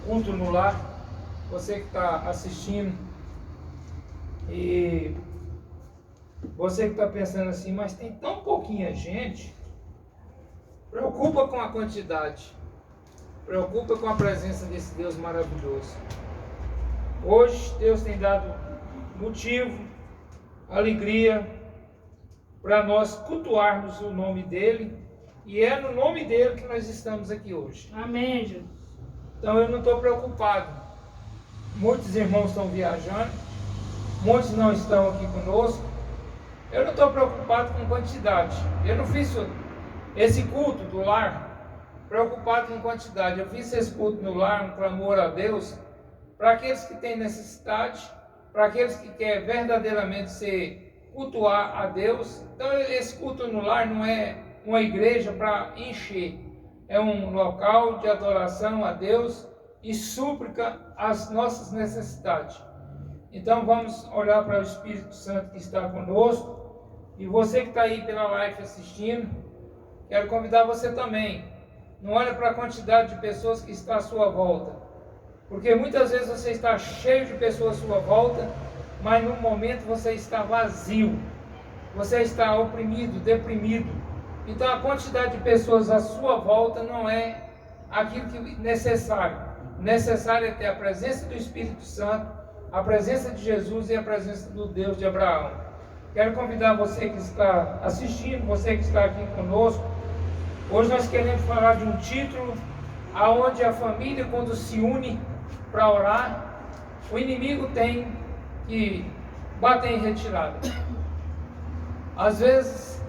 culto no lar, você que está assistindo, e você que está pensando assim, mas tem tão pouquinha gente. Preocupa com a quantidade, preocupa com a presença desse Deus maravilhoso. Hoje Deus tem dado motivo, alegria, para nós cultuarmos o nome dEle, e é no nome dEle que nós estamos aqui hoje. Amém, Jesus. Então eu não estou preocupado. Muitos irmãos estão viajando, muitos não estão aqui conosco. Eu não estou preocupado com quantidade. Eu não fiz esse culto do lar preocupado com quantidade. Eu fiz esse culto no lar, um clamor a Deus, para aqueles que têm necessidade, para aqueles que querem verdadeiramente cultuar a Deus. Então esse culto no lar não é uma igreja para encher, é um local de adoração a Deus e súplica as nossas necessidades. Então vamos olhar para o Espírito Santo que está conosco. E você que está aí pela live assistindo, quero convidar você também. Não olhe para a quantidade de pessoas que está à sua volta, porque muitas vezes você está cheio de pessoas à sua volta, mas no momento você está vazio, você está oprimido, deprimido. Então a quantidade de pessoas à sua volta não é aquilo que é necessário. Necessário é ter a presença do Espírito Santo, a presença de Jesus e a presença do Deus de Abraão. Quero convidar você que está assistindo, você que está aqui conosco. Hoje nós queremos falar de um título aonde a família, quando se une para orar, o inimigo tem que bater em retirada. Às vezes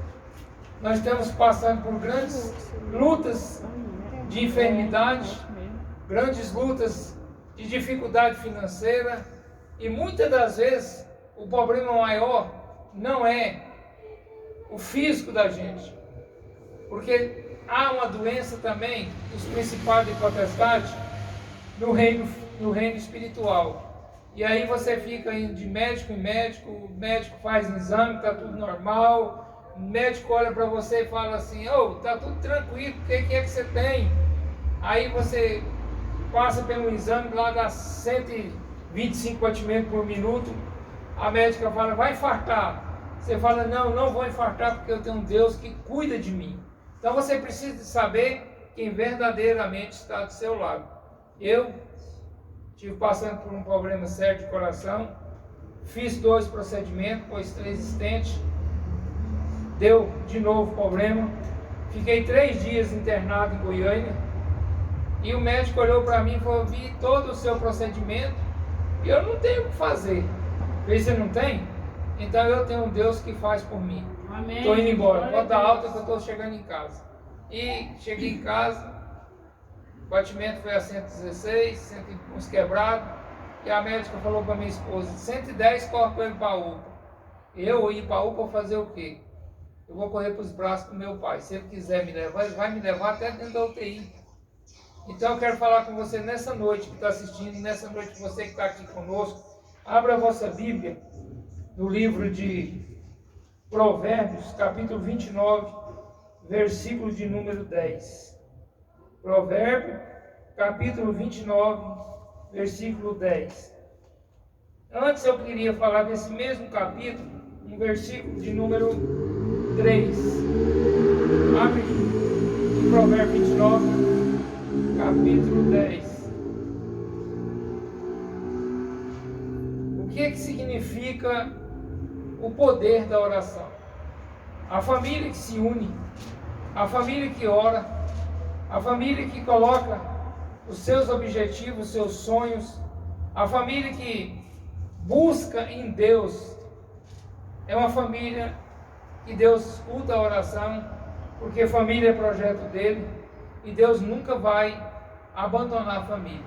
nós estamos passando por grandes lutas de enfermidade, grandes lutas de dificuldade financeira, e muitas das vezes o problema maior não é o físico da gente, porque há uma doença também, os principados e potestades, no reino espiritual. E aí você fica indo de médico em médico, o médico faz exame, está tudo normal, o médico olha para você e fala assim, está tudo tranquilo, o que é que você tem? Aí você passa pelo exame, lá dá 125 batimentos por minuto, a médica fala, vai infartar. Você fala, não vou infartar porque eu tenho um Deus que cuida de mim. Então você precisa saber quem verdadeiramente está do seu lado. Eu estive passando por um problema sério de coração, fiz 2 procedimentos, pôs 3 estentes, deu de novo problema, fiquei 3 dias internado em Goiânia, e o médico olhou para mim e falou, vi todo o seu procedimento, e eu não tenho o que fazer. Você não tem? Então eu tenho um Deus que faz por mim. Estou indo embora, pode dar alta que eu estou chegando em casa. E cheguei em casa, o batimento foi a 116, uns quebrados, e a médica falou para minha esposa, 110 corre para ele para a UPA. Eu ir para a UPA fazer o quê? Eu vou correr para os braços do meu pai. Se ele quiser me levar, ele vai me levar até dentro da UTI. Então eu quero falar com você nessa noite que está assistindo, nessa noite você que está aqui conosco. Abra a vossa Bíblia no livro de Provérbios, capítulo 29, versículo de número 10. Provérbio, capítulo 29, versículo 10. Antes eu queria falar desse mesmo capítulo, um versículo de número 3. Abre em Provérbio 29, capítulo 10. O que significa o poder da oração? A família que se une, a família que ora, a família que coloca os seus objetivos, os seus sonhos, a família que busca em Deus, é uma família que Deus escuta a oração, porque família é projeto dele, e Deus nunca vai abandonar a família.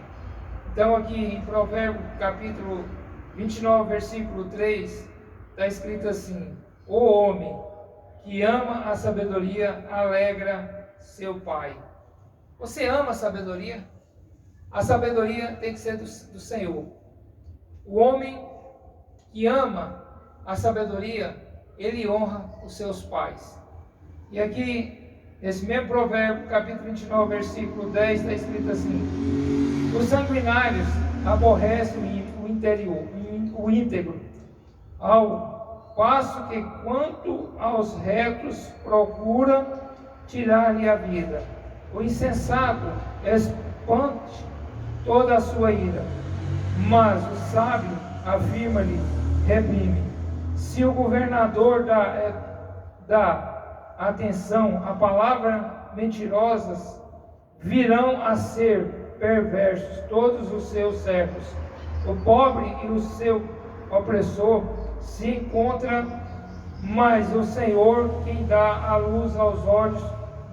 Então aqui em Provérbios capítulo 29, versículo 3, está escrito assim, o homem que ama a sabedoria alegra seu pai. Você ama a sabedoria? A sabedoria tem que ser do Senhor. O homem que ama a sabedoria, ele honra os seus pais. E aqui, nesse mesmo provérbio, capítulo 29, versículo 10, está escrito assim, Os sanguinários aborrecem o íntegro, ao passo que, quanto aos retos, procura tirar-lhe a vida. O insensato expande toda a sua ira, mas o sábio afirma-lhe, reprime. Se o governador dá atenção a palavras mentirosas, virão a ser perversos todos os seus servos. O pobre e o seu opressor se encontram, mas o Senhor quem dá a luz aos olhos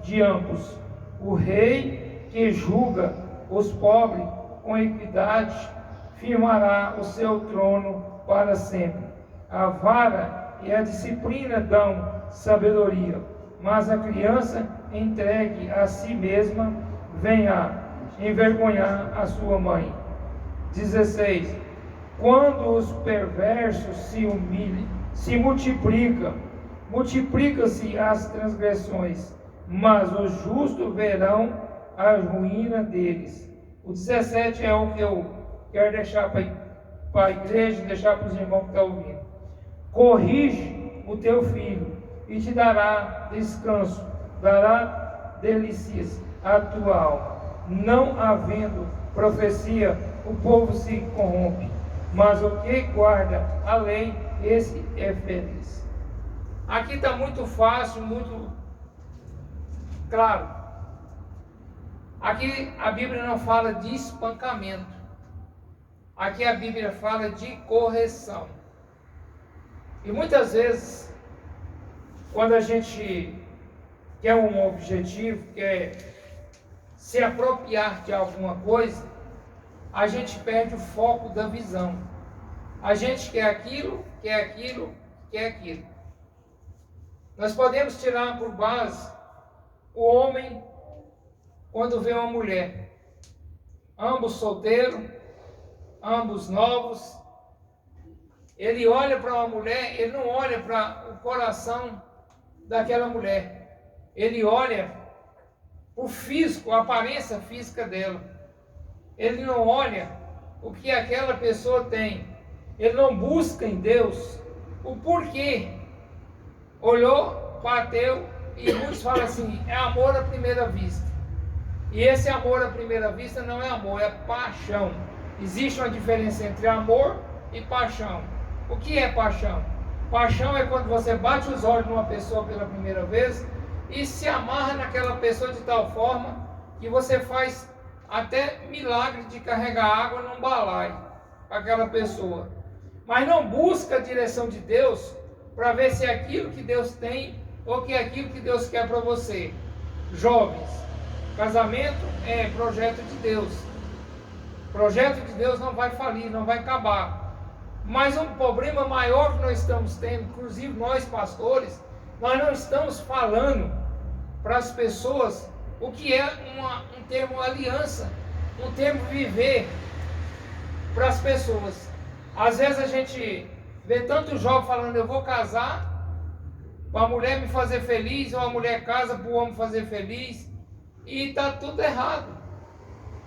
de ambos. O rei que julga os pobres com equidade firmará o seu trono para sempre. A vara e a disciplina dão sabedoria, mas a criança entregue a si mesma vem a envergonhar a sua mãe. 16. Quando os perversos se multiplicam-se as transgressões, mas os justos verão a ruína deles. O 17 é o que eu quero deixar para a igreja, deixar para os irmãos que estão ouvindo. Corrige o teu filho e te dará descanso, dará delícias à tua alma. Não havendo profecia, o povo se corrompe, mas o que guarda a lei, esse é feliz. Aqui está muito fácil, muito claro. Aqui a Bíblia não fala de espancamento. Aqui a Bíblia fala de correção. E muitas vezes, quando a gente quer um objetivo, quer se apropriar de alguma coisa, a gente perde o foco da visão. A gente quer aquilo, quer aquilo, quer aquilo. Nós podemos tirar por base o homem quando vê uma mulher. Ambos solteiros, ambos novos. Ele olha para uma mulher, ele não olha para o coração daquela mulher. Ele olha o físico, a aparência física dela. Ele não olha o que aquela pessoa tem. Ele não busca em Deus o porquê. Olhou, bateu, e muitos falam assim, é amor à primeira vista. E esse amor à primeira vista não é amor, é paixão. Existe uma diferença entre amor e paixão. O que é paixão? Paixão é quando você bate os olhos numa pessoa pela primeira vez e se amarra naquela pessoa de tal forma que você faz até milagre de carregar água num balaio para aquela pessoa. Mas não busca a direção de Deus para ver se é aquilo que Deus tem ou que é aquilo que Deus quer para você. Jovens, casamento é projeto de Deus. Projeto de Deus não vai falir, não vai acabar. Mas um problema maior que nós estamos tendo, inclusive nós pastores, nós não estamos falando para as pessoas o que é um termo aliança, um termo viver para as pessoas. Às vezes a gente vê tanto jovem falando, eu vou casar para a mulher me fazer feliz, ou a mulher casa para o homem fazer feliz, e está tudo errado.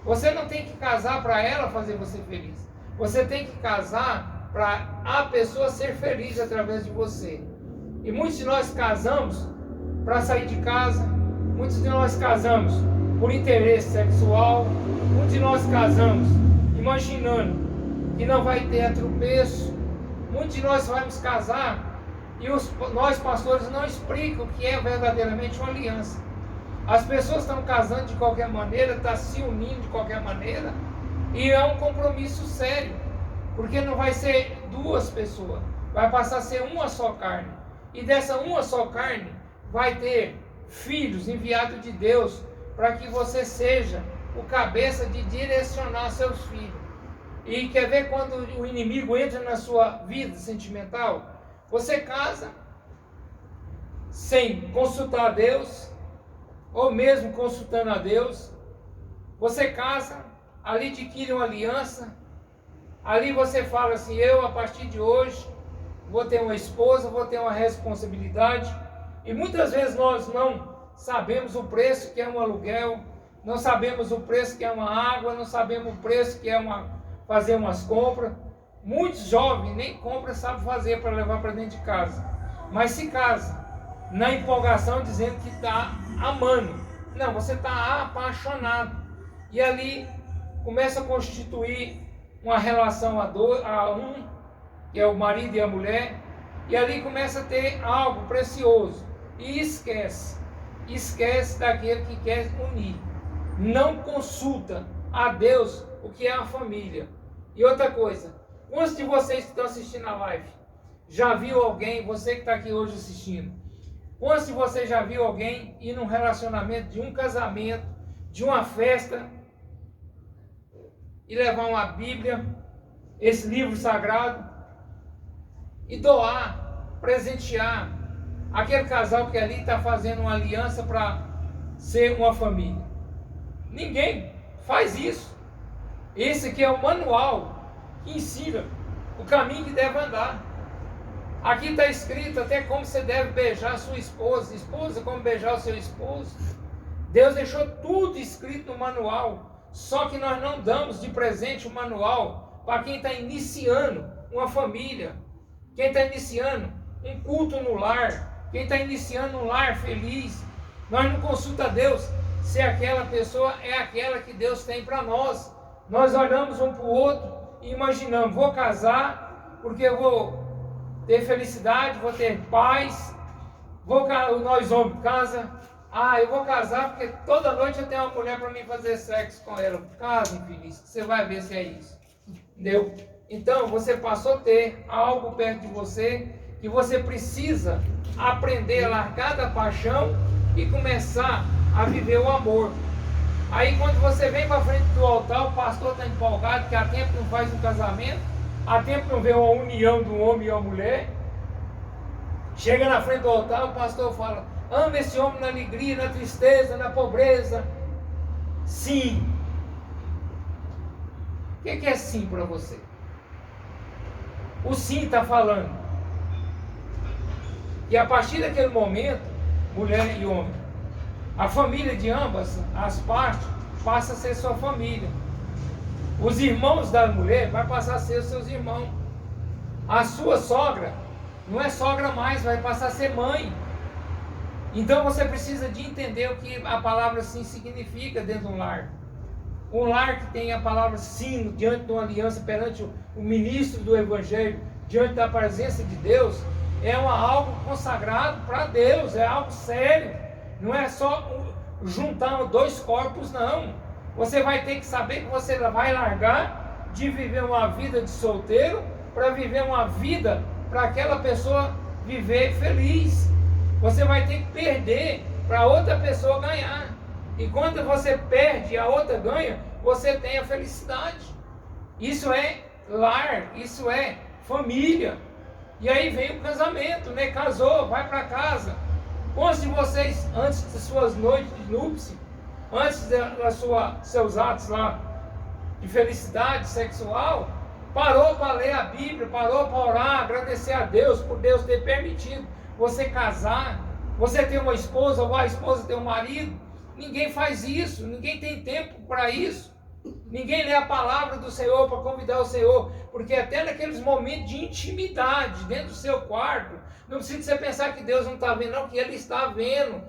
Você não tem que casar para ela fazer você feliz. Você tem que casar para a pessoa ser feliz através de você. E muitos de nós casamos para sair de casa, muitos de nós casamos por interesse sexual, muitos de nós casamos imaginando que não vai ter atropeço, muitos de nós vamos casar e nós pastores não explicam o que é verdadeiramente uma aliança. As pessoas estão casando de qualquer maneira, estão se unindo de qualquer maneira, e é um compromisso sério, porque não vai ser duas pessoas, vai passar a ser uma só carne, e dessa uma só carne vai ter filhos enviados de Deus, para que você seja o cabeça de direcionar seus filhos. E quer ver quando o inimigo entra na sua vida sentimental? Você casa sem consultar a Deus, ou mesmo consultando a Deus. Você casa, ali adquire uma aliança, ali você fala assim, eu a partir de hoje vou ter uma esposa, vou ter uma responsabilidade. E muitas vezes nós não sabemos o preço que é um aluguel, não sabemos o preço que é uma água, não sabemos o preço que é fazer umas compras. Muitos jovens nem compras sabem fazer para levar para dentro de casa, mas se casa na empolgação dizendo que está amando. Não, você está apaixonado. E ali começa a constituir uma relação a um, que é o marido e a mulher, e ali começa a ter algo precioso. E esquece daquele que quer unir. Não consulta a Deus o que é a família. E outra coisa, quantos de vocês que estão assistindo a live já viu alguém, você que está aqui hoje assistindo, quantos de vocês já viu alguém ir num relacionamento, de um casamento, de uma festa, e levar uma Bíblia, esse livro sagrado, e doar, presentear aquele casal que ali está fazendo uma aliança para ser uma família? Ninguém faz isso. Esse aqui é o manual que ensina o caminho que deve andar. Aqui está escrito até como você deve beijar a sua esposa, esposa como beijar o seu esposo. Deus deixou tudo escrito no manual, só que nós não damos de presente o manual para quem está iniciando uma família, quem está iniciando um culto no lar, quem está iniciando um lar feliz. Nós não consulta a Deus se aquela pessoa é aquela que Deus tem para nós. Nós olhamos um para o outro e imaginamos, vou casar porque eu vou ter felicidade, vou ter paz. Nós homens casa, eu vou casar porque toda noite eu tenho uma mulher para mim fazer sexo com ela. Casa, infeliz, você vai ver se é isso. Entendeu? Então você passou a ter algo perto de você que você precisa aprender a largar da paixão e começar a viver o amor. Aí quando você vem para frente do altar, o pastor está empolgado que há tempo não faz um casamento, há tempo não vê uma união do homem e a mulher. Chega na frente do altar, o pastor fala, ama esse homem na alegria, na tristeza, na pobreza. Sim. O que é sim para você? O sim está falando. E a partir daquele momento, mulher e homem, a família de ambas as partes passa a ser sua família. Os irmãos da mulher vai passar a ser os seus irmãos. A sua sogra não é sogra mais, vai passar a ser mãe. Então você precisa de entender o que a palavra sim significa dentro de um lar. Um lar que tem a palavra sim diante de uma aliança perante o ministro do Evangelho, diante da presença de Deus, é algo consagrado para Deus, é algo sério. Não é só juntar dois corpos, não. Você vai ter que saber que você vai largar de viver uma vida de solteiro para viver uma vida para aquela pessoa viver feliz. Você vai ter que perder para outra pessoa ganhar. E quando você perde e a outra ganha, você tem a felicidade. Isso é lar, isso é família. E aí vem o casamento, né? Casou, vai para casa. Quantos de vocês, antes das suas noites de núpcias, antes dos seus atos lá de felicidade sexual, parou para ler a Bíblia, parou para orar, agradecer a Deus por Deus ter permitido você casar, você ter uma esposa ou a esposa ter um marido? Ninguém faz isso, ninguém tem tempo para isso. Ninguém lê a palavra do Senhor para convidar o Senhor, porque até naqueles momentos de intimidade, dentro do seu quarto, não precisa você pensar que Deus não está vendo, não, que Ele está vendo.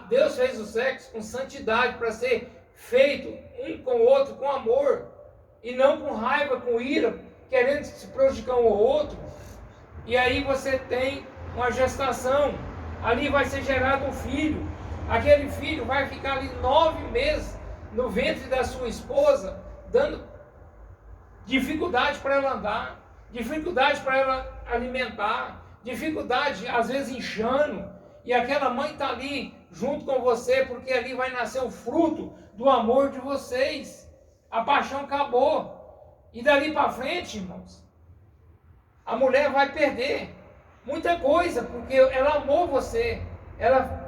Deus fez o sexo com santidade para ser feito um com o outro, com amor, e não com raiva, com ira, querendo se prejudicar um ou outro. E aí você tem uma gestação, ali vai ser gerado um filho, aquele filho vai ficar ali 9 meses no ventre da sua esposa, dando dificuldade para ela andar, dificuldade para ela alimentar, dificuldade às vezes inchando, e aquela mãe está ali junto com você, porque ali vai nascer o fruto do amor de vocês. A paixão acabou, e dali para frente, irmãos, a mulher vai perder muita coisa, porque ela amou você, ela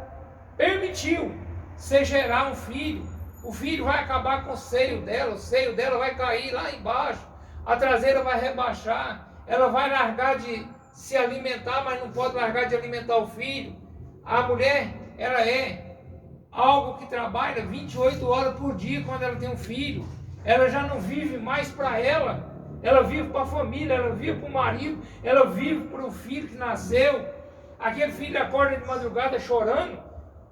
permitiu você gerar um filho. O filho vai acabar com o seio dela vai cair lá embaixo, a traseira vai rebaixar, ela vai largar de se alimentar, mas não pode largar de alimentar o filho. A mulher, ela é algo que trabalha 28 horas por dia quando ela tem um filho. Ela já não vive mais para ela. Ela vive para a família, ela vive para o marido, ela vive para o filho que nasceu. Aquele filho acorda de madrugada chorando.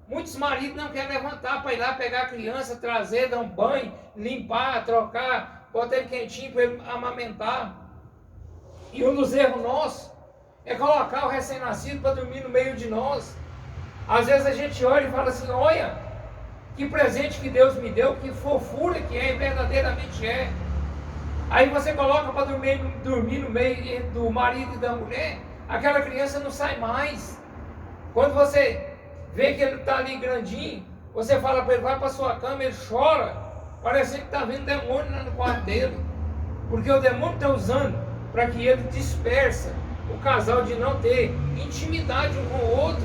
Muitos maridos não querem levantar para ir lá pegar a criança, trazer, dar um banho, limpar, trocar, botar ele quentinho para ele amamentar. E um dos erros nossos é colocar o recém-nascido para dormir no meio de nós. Às vezes a gente olha e fala assim, olha, que presente que Deus me deu, que fofura que é, e verdadeiramente é. Aí você coloca para dormir no meio do marido e da mulher, aquela criança não sai mais. Quando você vê que ele está ali grandinho, você fala para ele, vai para sua cama, ele chora, parece que está vendo demônio lá no quarto dele. Porque o demônio está usando para que ele dispersa o casal de não ter intimidade um com o outro.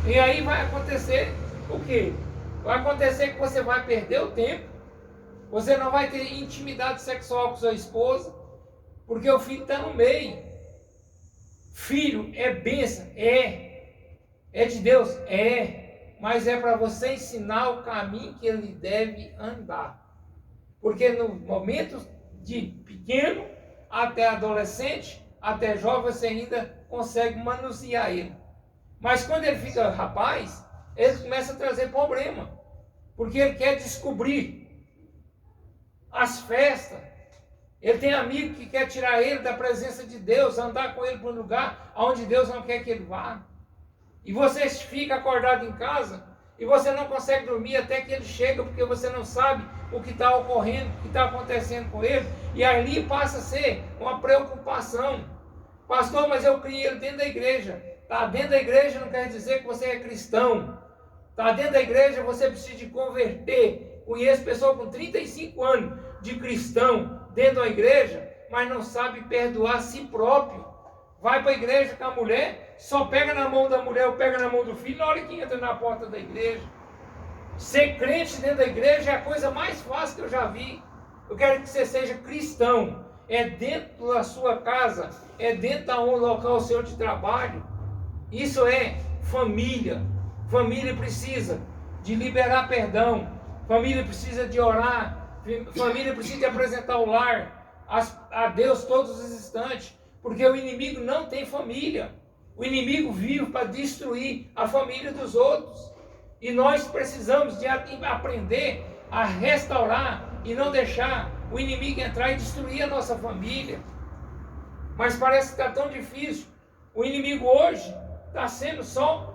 E aí vai acontecer o quê? Vai acontecer que você vai perder o tempo, você não vai ter intimidade sexual com sua esposa, porque o filho está no meio. Filho é bênção? É de Deus? É, mas é para você ensinar o caminho que ele deve andar. Porque no momento de pequeno, até adolescente, até jovem, você ainda consegue manusear ele. Mas quando ele fica rapaz, ele começa a trazer problema, porque ele quer descobrir as festas. Ele tem amigo que quer tirar ele da presença de Deus, andar com ele para um lugar onde Deus não quer que ele vá. E você fica acordado em casa e você não consegue dormir até que ele chega, porque você não sabe o que está ocorrendo, o que está acontecendo com ele. E ali passa a ser uma preocupação. Pastor, mas eu criei ele dentro da igreja. Está dentro da igreja não quer dizer que você é cristão. Está dentro da igreja, você precisa de converter. Conheço pessoas com 35 anos de cristão dentro da igreja, mas não sabe perdoar a si próprio. Vai para a igreja com a mulher, só pega na mão da mulher ou pega na mão do filho na hora que entra na porta da igreja. Ser crente dentro da igreja é a coisa mais fácil que eu já vi. Eu quero que você seja cristão. É dentro da sua casa, é dentro de um local seu de trabalho. Isso é família. Família precisa de liberar perdão. Família precisa de orar. Família precisa de apresentar o lar a Deus todos os instantes. Porque o inimigo não tem família. O inimigo vive para destruir a família dos outros. E nós precisamos de aprender a restaurar e não deixar o inimigo entrar e destruir a nossa família. Mas parece que está tão difícil. O inimigo hoje está sendo só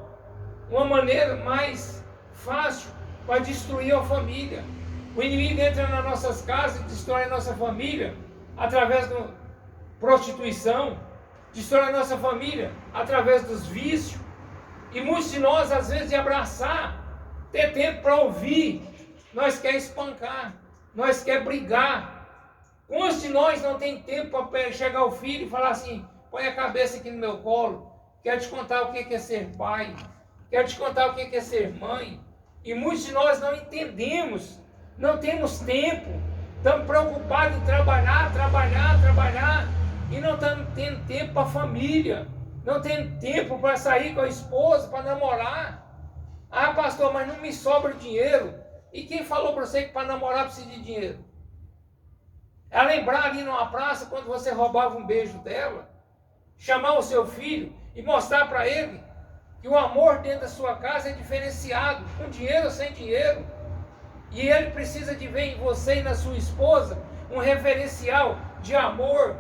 uma maneira mais fácil para destruir a família. O inimigo entra nas nossas casas e destrói a nossa família através da prostituição, destrói a nossa família através dos vícios. E muitos de nós, às vezes, de abraçar, ter tempo para ouvir, nós quer espancar, nós quer brigar. Quantos de nós não tem tempo para chegar ao filho e falar assim, põe a cabeça aqui no meu colo, quero te contar o que é ser pai, quero te contar o que é ser mãe. E muitos de nós não entendemos, não temos tempo, estamos preocupados em trabalhar, e não estamos tendo tempo para a família, não temos tempo para sair com a esposa, para namorar. Ah, pastor, mas não me sobra dinheiro. E quem falou para você que para namorar precisa de dinheiro? É lembrar ali numa praça, quando você roubava um beijo dela, chamar o seu filho e mostrar para ele que o amor dentro da sua casa é diferenciado, com dinheiro ou sem dinheiro. E ele precisa de ver em você e na sua esposa um referencial de amor.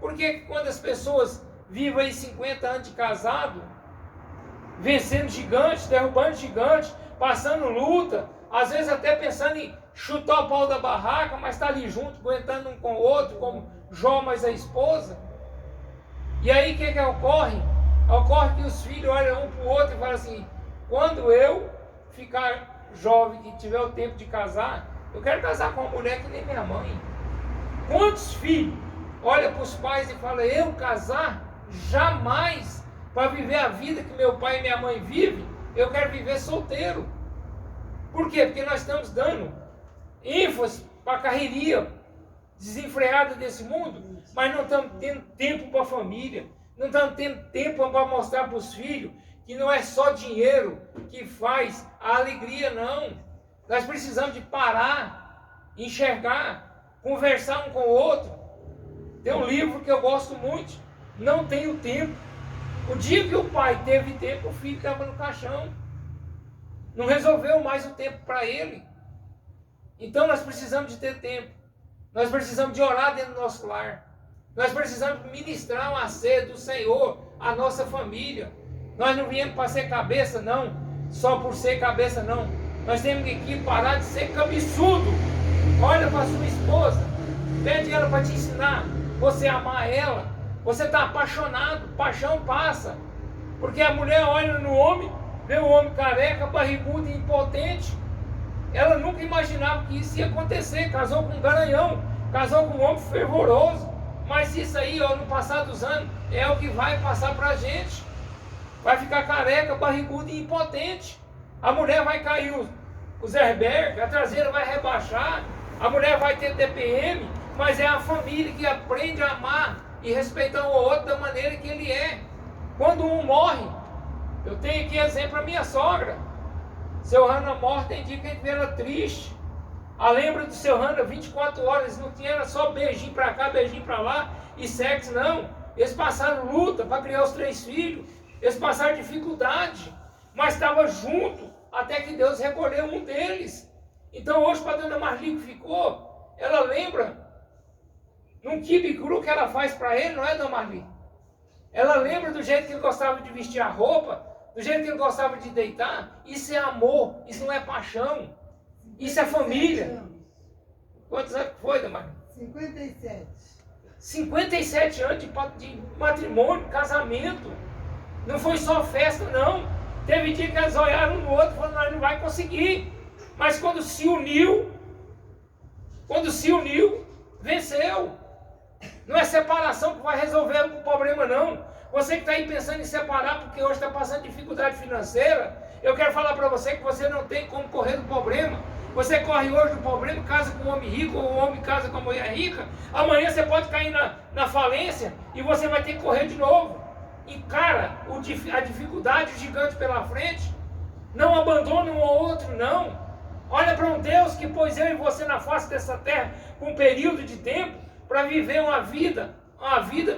Porque quando as pessoas vivem aí 50 anos de casado, vencendo gigantes, derrubando gigantes, passando luta, às vezes até pensando em chutar o pau da barraca, mas está ali junto, aguentando um com o outro, como Jó mais a esposa. E aí o que ocorre? Ocorre que os filhos olham um para o outro e falam assim, quando eu ficar jovem e tiver o tempo de casar, eu quero casar com uma mulher que nem minha mãe. Quantos filhos olham para os pais e falam, eu casar? Jamais! Para viver a vida que meu pai e minha mãe vivem, eu quero viver solteiro. Por quê? Porque nós estamos dando ênfase para a carreirinha desenfreada desse mundo, mas não estamos tendo tempo para a família, não estamos tendo tempo para mostrar para os filhos que não é só dinheiro que faz a alegria, não. Nós precisamos de parar, enxergar, conversar um com o outro. Tem um livro que eu gosto muito, Não Tenho Tempo. O dia que o pai teve tempo, o filho estava no caixão. Não resolveu mais o tempo para ele. Então nós precisamos de ter tempo. Nós precisamos de orar dentro do nosso lar. Nós precisamos ministrar uma ceia do Senhor à nossa família. Nós não viemos para ser cabeça, não. Só por ser cabeça, não. Nós temos que parar de ser cabeçudo. Olha para sua esposa. Pede ela para te ensinar. Você amar ela. Você está apaixonado. Paixão passa. Porque a mulher olha no homem, vê o homem careca, barrigudo e impotente. Ela nunca imaginava que isso ia acontecer. Casou com um garanhão. Casou com um homem fervoroso. Mas isso aí, ó, no passar dos anos, é o que vai passar para a gente. Vai ficar careca, barrigudo e impotente. A mulher vai cair os airbags, a traseira vai rebaixar, a mulher vai ter TPM, mas é a família que aprende a amar e respeitar o outro da maneira que ele é. Quando um morre, eu tenho aqui exemplo a minha sogra. Seu Hannah morre, tem dia que a gente vê ela triste. A lembra do seu Hannah 24 horas, não tinha só beijinho para cá, beijinho para lá e sexo, não. Eles passaram luta para criar os 3 filhos, eles passaram dificuldade, mas estavam juntos até que Deus recolheu um deles. Então hoje para a dona Marli que ficou, ela lembra num quibe cru que ela faz para ele, não é, dona Marli? Ela lembra do jeito que ele gostava de vestir a roupa, do jeito que ele gostava de deitar. Isso é amor, isso não é paixão. Isso é família. Quantos anos foi, dona Marli? 57. 57 anos de matrimônio, casamento. Não foi só festa, não. Teve dia que eles olharam um no outro e falaram, nós não vai conseguir. Mas quando se uniu, venceu. Não é separação que vai resolver o problema, não. Você que está aí pensando em separar porque hoje está passando dificuldade financeira, eu quero falar para você que você não tem como correr do problema. Você corre hoje do problema, casa com um homem rico, ou um homem casa com uma mulher rica. Amanhã você pode cair na falência e você vai ter que correr de novo. Encara a dificuldade, o gigante pela frente. Não abandone um ou outro, não. Olha para um Deus que pôs eu e você na face dessa terra por um período de tempo para viver uma vida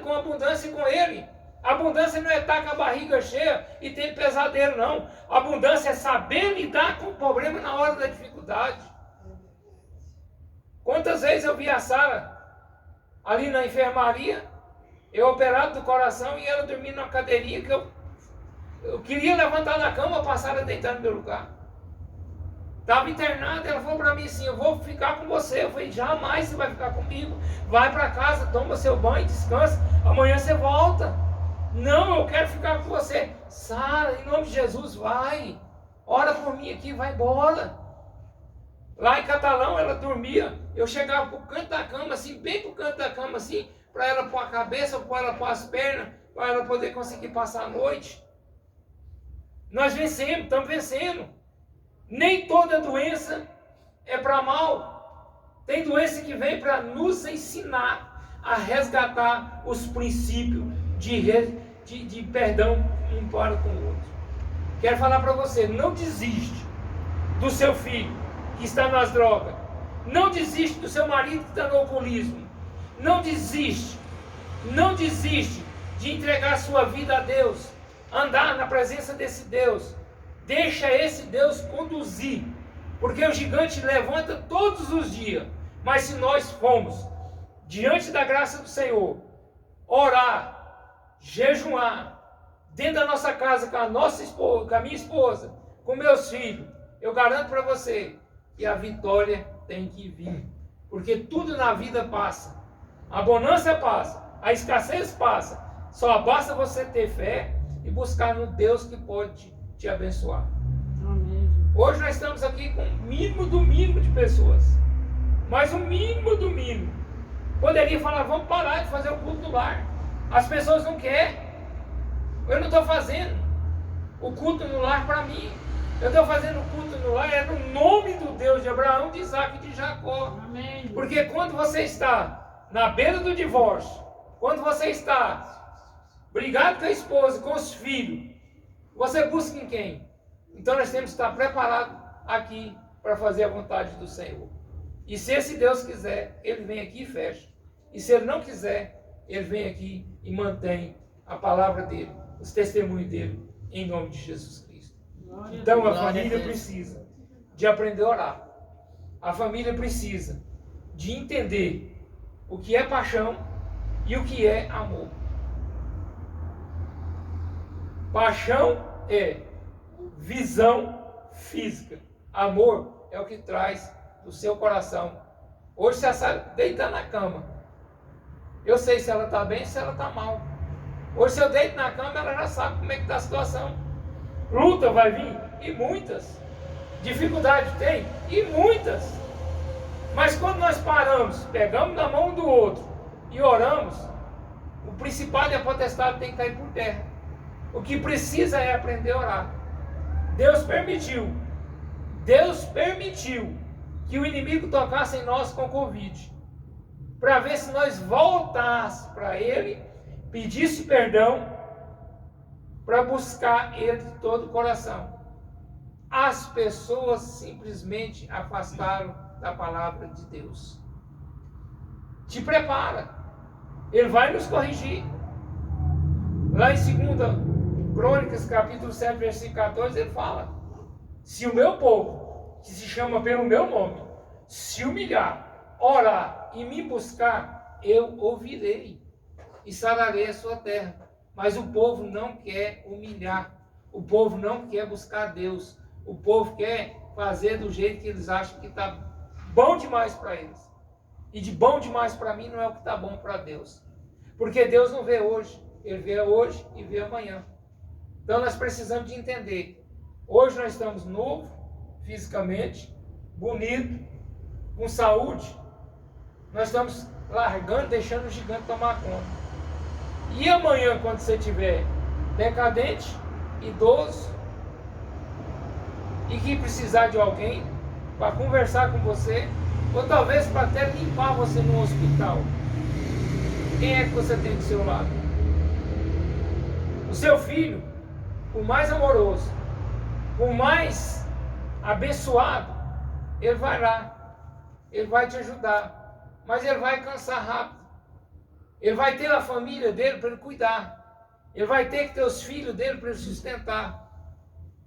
com abundância com Ele. Abundância não é estar com a barriga cheia e ter pesadelo, não. Abundância é saber lidar com o problema na hora da dificuldade. Quantas vezes eu vi a Sara ali na enfermaria, eu operado do coração e ela dormindo numa cadeirinha que eu queria levantar da cama para a Sara deitar no meu lugar. Estava internada, ela falou para mim assim, eu vou ficar com você. Eu falei, jamais você vai ficar comigo. Vai para casa, toma seu banho, descansa, amanhã você volta. Não, eu quero ficar com você. Sara, em nome de Jesus, vai. Ora por mim aqui, vai embora. Lá em Catalão, ela dormia. Eu chegava pro canto da cama, assim, bem pro canto da cama, assim, para ela pôr a cabeça, para ela pôr as pernas, para ela poder conseguir passar a noite. Nós vencemos, estamos vencendo. Nem toda doença é para mal. Tem doença que vem para nos ensinar a resgatar os princípios de perdão um para com o outro. Quero falar para você, não desiste do seu filho que está nas drogas. Não desiste do seu marido que está no alcoolismo. Não desiste de entregar a sua vida a Deus. Andar na presença desse Deus. Deixa esse Deus conduzir. Porque o gigante levanta todos os dias. Mas se nós formos diante da graça do Senhor, orar, jejuar, dentro da nossa casa, com a nossa esposa, com a minha esposa, com meus filhos, eu garanto para você que a vitória tem que vir. Porque tudo na vida passa. A bonança passa, a escassez passa. Só basta você ter fé e buscar no Deus que pode te abençoar. Amém. Hoje nós estamos aqui com o mínimo do mínimo de pessoas. Mas o mínimo do mínimo. Poderia falar, vamos parar de fazer o culto do lar. As pessoas não querem. Eu não estou fazendo o culto no lar para mim. Eu estou fazendo o culto no lar é no nome do Deus de Abraão, de Isaac e de Jacó. Amém. Porque quando você está na beira do divórcio, quando você está brigado com a esposa, com os filhos, Você busca em quem? Então nós temos que estar preparados aqui para fazer a vontade do Senhor. E se esse Deus quiser, Ele vem aqui e fecha. E se Ele não quiser, Ele vem aqui e mantém a palavra dEle, os testemunhos dEle, em nome de Jesus Cristo. Então a família precisa de aprender a orar. A família precisa de entender o que é paixão e o que é amor. Paixão é visão física. Amor é o que traz do seu coração. Hoje você sabe deitar na cama. Eu sei se ela está bem, se ela está mal. Hoje se eu deito na cama, ela já sabe como é que está a situação. Luta vai vir, e muitas. Dificuldade tem, e muitas. Mas quando nós paramos, pegamos na mão do outro e oramos, o principado e a potestade tem que cair por terra. O que precisa é aprender a orar. Deus permitiu que o inimigo tocasse em nós com Covid, para ver se nós voltássemos para Ele, pedisse perdão, para buscar Ele de todo o coração. As pessoas simplesmente afastaram da palavra de Deus. Te prepara, Ele vai nos corrigir. Lá em 2 Crônicas, capítulo 7, versículo 14, ele fala: se o meu povo, que se chama pelo meu nome, se humilhar, orar e me buscar, eu ouvirei e sararei a sua terra. Mas o povo não quer humilhar, o povo não quer buscar Deus, o povo quer fazer do jeito que eles acham que está bom demais para eles. E de bom demais para mim não é o que está bom para Deus. Porque Deus não vê hoje, Ele vê hoje e vê amanhã. Então nós precisamos de entender. Hoje nós estamos novos, fisicamente, bonito, com saúde. Nós estamos largando, deixando o gigante tomar conta. E amanhã, quando você estiver decadente, idoso, e que precisar de alguém para conversar com você, ou talvez para até limpar você no hospital, quem é que você tem do seu lado? O seu filho, por mais amoroso, por mais abençoado, ele vai lá, ele vai te ajudar, mas ele vai cansar rápido. Ele vai ter a família dele para ele cuidar, ele vai ter que ter os filhos dele para ele sustentar.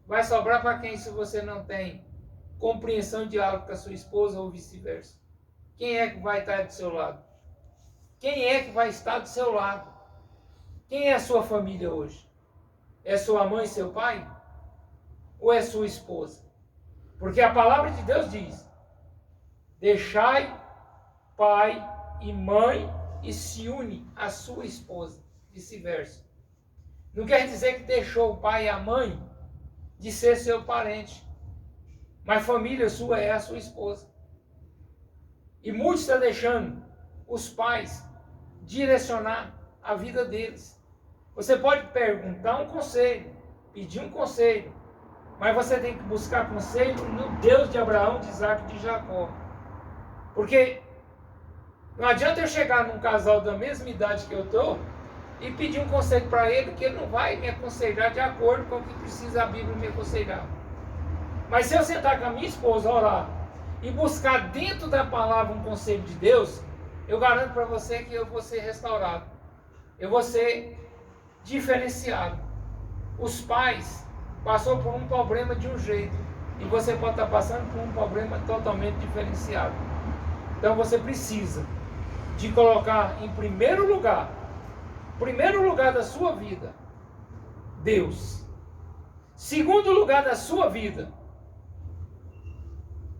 Vai sobrar para quem se você não tem compreensão e diálogo com a sua esposa ou vice-versa? Quem é que vai estar do seu lado? Quem é que vai estar do seu lado? Quem é a sua família hoje? É sua mãe e seu pai? Ou é sua esposa? Porque a palavra de Deus diz: deixai pai e mãe e se une à sua esposa, vice-versa. Não quer dizer que deixou o pai e a mãe de ser seu parente, mas família sua é a sua esposa. E muitos estão deixando os pais direcionar a vida deles. Você pode perguntar um conselho, pedir um conselho, mas você tem que buscar conselho no Deus de Abraão, de Isaac e de Jacó. Porque não adianta eu chegar num casal da mesma idade que eu estou e pedir um conselho para ele, que ele não vai me aconselhar de acordo com o que precisa a Bíblia me aconselhar. Mas se eu sentar com a minha esposa, orar e buscar dentro da palavra um conselho de Deus, eu garanto para você que eu vou ser restaurado. Eu vou ser diferenciado. Os pais passou por um problema de um jeito e você pode estar passando por um problema totalmente diferenciado. Então você precisa de colocar em primeiro lugar da sua vida, Deus. Segundo lugar da sua vida,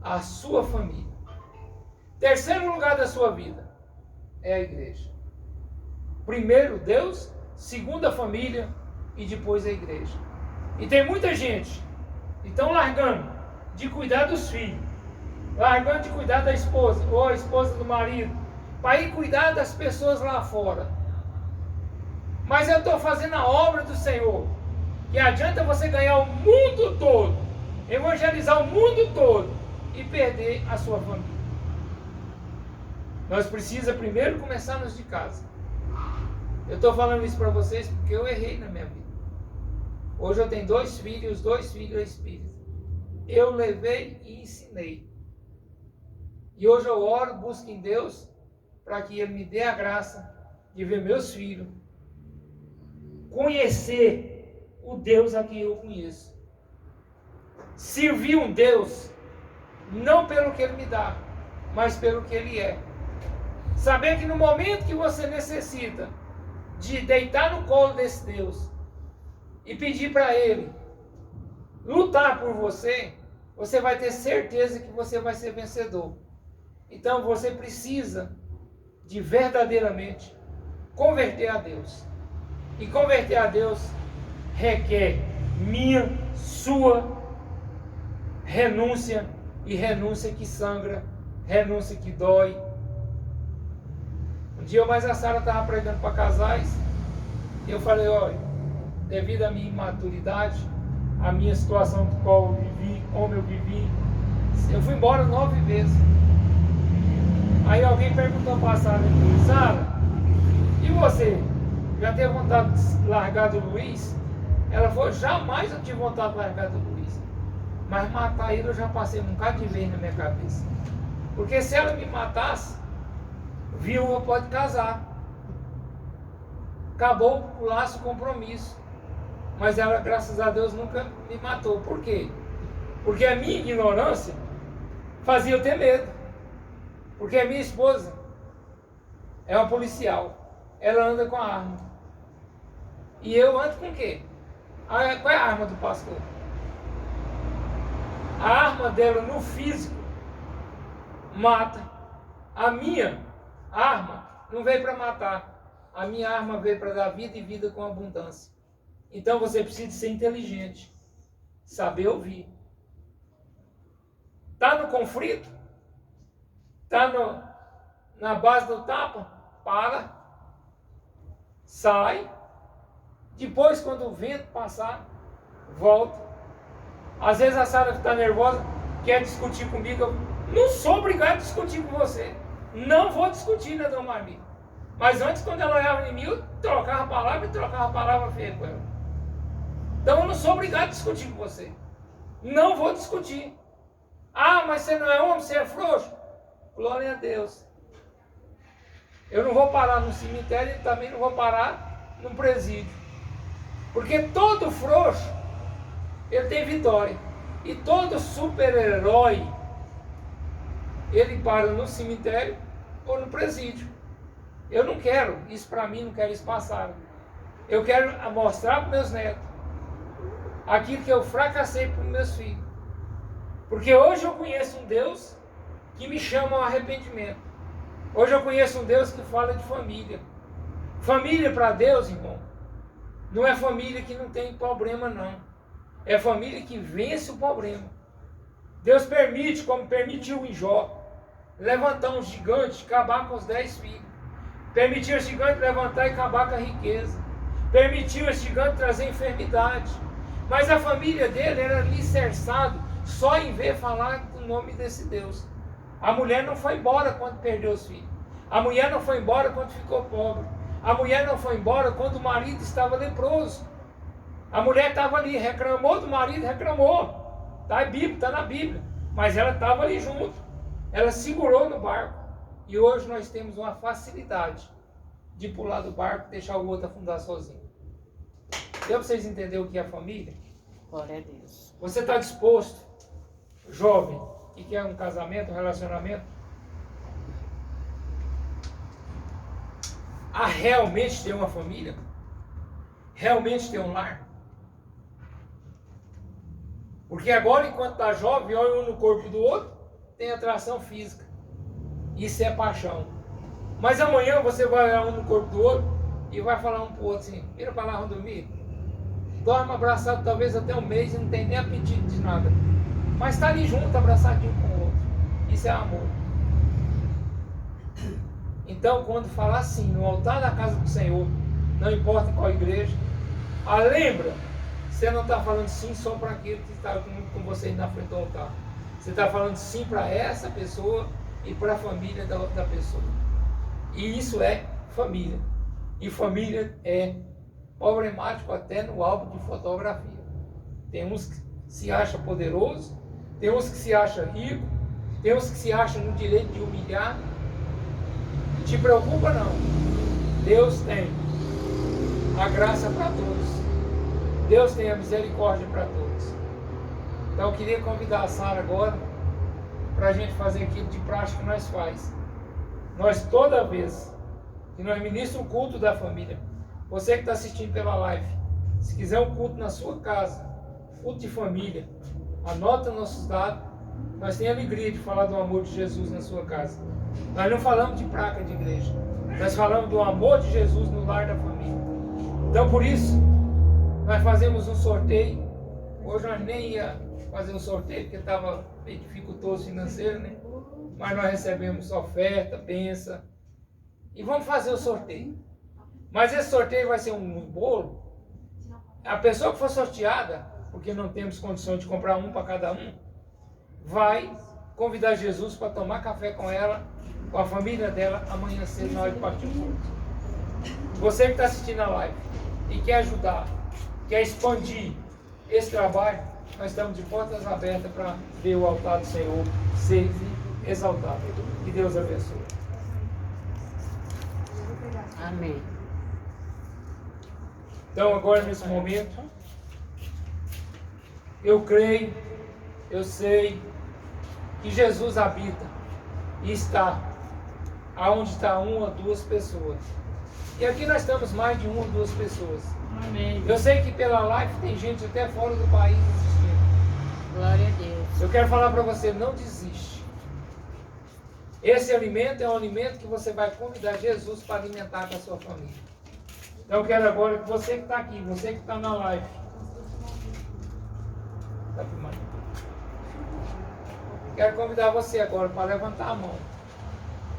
a sua família. Terceiro lugar da sua vida é a igreja. Primeiro Deus, segundo a família e depois a igreja. E tem muita gente que estão largando de cuidar dos filhos, largando de cuidar da esposa ou a esposa do marido, para ir cuidar das pessoas lá fora. Mas eu estou fazendo a obra do Senhor, que adianta você ganhar o mundo todo, evangelizar o mundo todo e perder a sua família. Nós precisamos primeiro começarmos de casa. Eu estou falando isso para vocês porque eu errei na minha vida. Hoje eu tenho 2 filhos e os 2 filhos espíritas. Eu levei e ensinei. E hoje eu oro, busco em Deus para que Ele me dê a graça de ver meus filhos conhecer o Deus a quem eu conheço. Servir um Deus não pelo que Ele me dá, mas pelo que Ele é. Saber que no momento que você necessita de deitar no colo desse Deus e pedir para Ele lutar por você, você vai ter certeza que você vai ser vencedor. Então você precisa de verdadeiramente converter a Deus. E converter a Deus requer minha, sua renúncia, e renúncia que sangra, renúncia que dói. Um dia eu mais a Sara estava pregando para casais, e eu falei, olha, devido à minha imaturidade, a minha situação do qual eu vivi, como eu vivi, eu fui embora 9 vezes. Aí alguém perguntou para a Sara, Sara, e você? Já teve vontade de largar do Luiz? Ela falou, jamais eu tive vontade de largar do Luiz. Mas matar ele eu já passei um bocado de vez na minha cabeça. Porque se ela me matasse, viúva pode casar. Acabou o laço, o compromisso. Mas ela, graças a Deus, nunca me matou. Por quê? Porque a minha ignorância fazia eu ter medo. Porque a minha esposa é uma policial. Ela anda com a arma. E eu ando com o quê? Qual é a arma do pastor? A arma dela no físico mata. A minha arma não veio para matar. A minha arma veio para dar vida e vida com abundância. Então você precisa ser inteligente. Saber ouvir. Está no conflito? Está na base do tapa? Para. Sai. Depois, quando o vento passar, volta. Às vezes a Sara está nervosa, quer discutir comigo. Eu não sou obrigado a discutir com você. Não vou discutir, né, dona Marmi? Mas antes, quando ela olhava em mim, eu trocava a palavra e trocava a palavra feia com ela. Então eu não sou obrigado a discutir com você. Não vou discutir. Ah, mas você não é homem, você é frouxo? Glória a Deus. Eu não vou parar no cemitério e também não vou parar no presídio. Porque todo frouxo, ele tem vitória. E todo super-herói, ele para no cemitério ou no presídio. Eu não quero isso para mim, não quero isso passar. Eu quero mostrar para meus netos aquilo que eu fracassei para os meus filhos. Porque hoje eu conheço um Deus que me chama ao arrependimento. Hoje eu conheço um Deus que fala de família. Família para Deus, irmão, não é família que não tem problema, não. É família que vence o problema. Deus permite, como permitiu em Jó, levantar um gigante, acabar com os 10 filhos. Permitiu esse gigante levantar e acabar com a riqueza. Permitiu esse gigante trazer enfermidade. Mas a família dele era alicerçada só em ver falar o nome desse Deus. A mulher não foi embora quando perdeu os filhos. A mulher não foi embora quando ficou pobre. A mulher não foi embora quando o marido estava leproso. A mulher estava ali, reclamou do marido, reclamou. Está na Bíblia. Mas ela estava ali junto. Ela segurou no barco. E hoje nós temos uma facilidade de pular do barco e deixar o outro afundar sozinho. Deu para vocês entenderem o que é a família? Glória a Deus. Você está disposto, jovem, que quer um casamento, um relacionamento, a realmente ter uma família? Realmente ter um lar? Porque agora, enquanto está jovem, olha um no corpo do outro, tem atração física. Isso é paixão. Mas amanhã você vai olhar um no corpo do outro e vai falar um para o outro assim, vira para lá, vamos dormir. Dorme abraçado talvez até um mês e não tem nem apetite de nada. Mas está ali junto, abraçadinho com o outro. Isso é amor. Então, quando falar assim, no altar da casa do Senhor, não importa qual igreja, lembra, você não está falando sim só para aquele que está com vocês na frente do altar. Você está falando sim para essa pessoa e para a família da pessoa. E isso é família. E família é problemático até no álbum de fotografia. Tem uns que se acham poderoso, tem uns que se acham rico, tem uns que se acham no direito de humilhar. Não te preocupa não. Deus tem a graça para todos. Deus tem a misericórdia para todos. Então eu queria convidar a Sara agora para a gente fazer aquilo de prática que nós faz. Nós toda vez que nós ministramos o culto da família, você que está assistindo pela live, se quiser um culto na sua casa, culto de família, anota nossos dados. Nós temos alegria de falar do amor de Jesus na sua casa. Nós não falamos de placa de igreja, nós falamos do amor de Jesus no lar da família. Então por isso, nós fazemos um sorteio. Hoje nós nem ia fazer um sorteio, porque estava meio dificultoso financeiro, né? Mas nós recebemos oferta, bênção. E vamos fazer o sorteio. Mas esse sorteio vai ser um bolo. A pessoa que for sorteada, porque não temos condições de comprar um para cada um, vai convidar Jesus para tomar café com ela, com a família dela, amanhã cedo na hora de partir o culto. Você que está assistindo a live e quer ajudar, quer expandir esse trabalho, nós estamos de portas abertas para ver o altar do Senhor ser exaltado. Que Deus abençoe. Amém. Então agora nesse momento, eu creio, eu sei que Jesus habita e está aonde está uma ou duas pessoas. E aqui nós estamos mais de uma ou duas pessoas. Amém. Eu sei que pela live tem gente até fora do país assistindo. Glória a Deus. Eu quero falar para você, não desiste. Esse alimento é um alimento que você vai convidar Jesus para alimentar com a sua família. Então eu quero agora que você que está aqui, você que está na live, tá filmando? Quero convidar você agora para levantar a mão.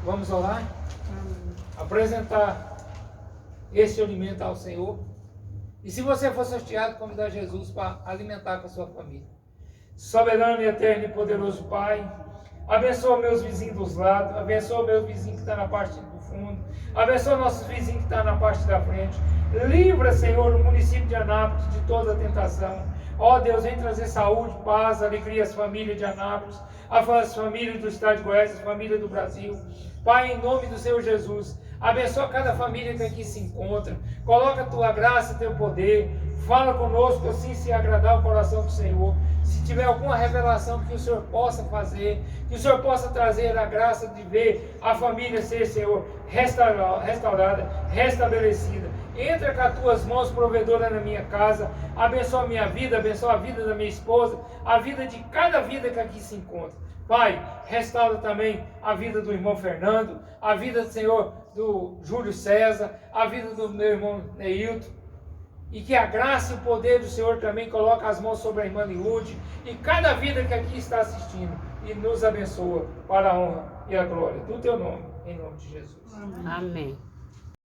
Vamos orar? Apresentar esse alimento ao Senhor. E se você for sorteado, convidar Jesus para alimentar com a sua família. Soberano e eterno e poderoso Pai, abençoa meus vizinhos dos lados, abençoa meu vizinho que está na parte do fundo, abençoa nossos vizinhos que estão na parte da frente. Livra, Senhor, o município de Anápolis de toda a tentação. Ó Deus, vem trazer saúde, paz, alegria às famílias de Anápolis, às famílias do estado de Goiás, às famílias do Brasil. Pai, em nome do Senhor Jesus, abençoa cada família que aqui se encontra. Coloca a tua graça, teu poder. Fala conosco assim se agradar o coração do Senhor. Se tiver alguma revelação que o Senhor possa fazer, que o Senhor possa trazer a graça de ver a família ser, Senhor, restaurada, restabelecida. Entra com as tuas mãos, provedora, na minha casa. Abençoa a minha vida, abençoa a vida da minha esposa, a vida de cada vida que aqui se encontra. Pai, restaura também a vida do irmão Fernando, a vida do Senhor do Júlio César, a vida do meu irmão Neilton. E que a graça e o poder do Senhor também coloque as mãos sobre a irmã Liude e cada vida que aqui está assistindo. E nos abençoa para a honra e a glória do teu nome, em nome de Jesus. Amém.